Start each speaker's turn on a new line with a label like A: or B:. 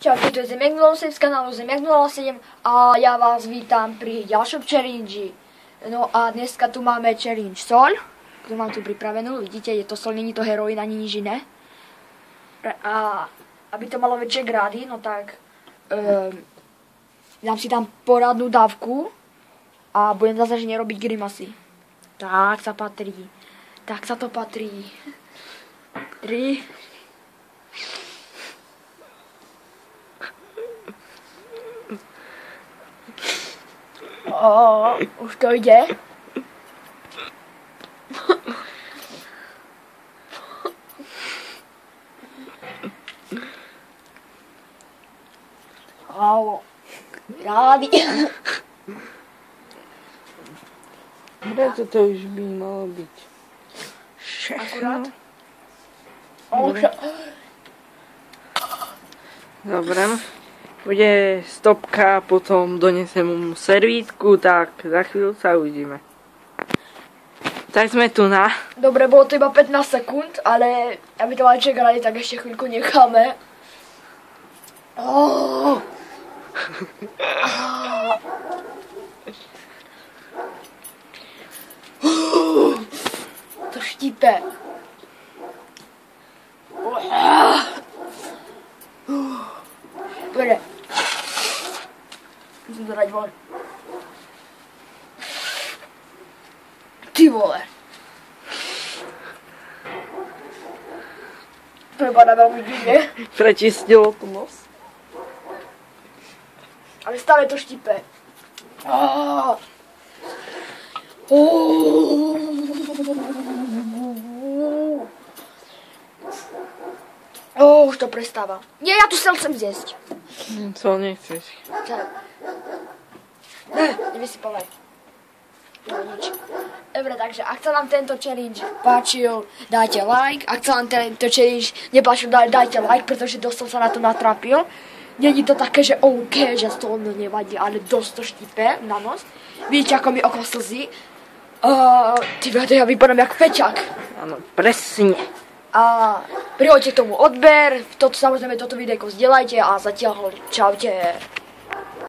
A: Čaute, tu je Zemiak07 z kanálu Zemiak07 a ja vás vítam pri ďalšom challenge. No a dneska tu máme challenge soľ, ktorú mám tu pripravenú. Vidíte, je to soľ, není to heroín ani nič iné. A aby to malo väčšie grády, no tak dám si tam poradnú dávku a budem zase nerobiť grimasy. Tak sa patrí. Tak sa to patrí. 3. Už to ide. Rádi.
B: Preto to už by malo byť.
A: Akurát.
B: Dobre. Bude stopka, potom donesem mu servítku, tak za chvíľu sa uvidíme. Tak sme tu na.
A: Dobre, bolo to iba 15 sekúnd, ale aby to mali čekali, tak ešte chvíľku necháme. To štípe. Dobre. Musím to dať von. Ty vole. To vypadá veľmi divne.
B: Prečistilo to nos.
A: Ale stále to štípe. Už to prestáva. Nie, ja tu chcem zjesť.
B: Co nechceš?
A: Ne, nevysypávaj. No nič. Dobre, takže ak sa vám tento challenge páčil, dajte like. Ak sa vám tento challenge nepáčil, dajte like, pretože dosť som sa na to natrapil. Není to také, že OK, že to nevadí, ale dosť to štípe na nos. Vidíte, ako mi oko slzí. Ty ja vypadám jak fečák.
B: Áno, presne.
A: A prihoďte k tomu odber, samozrejme toto videjko zdieľajte a zatiaľ čaute.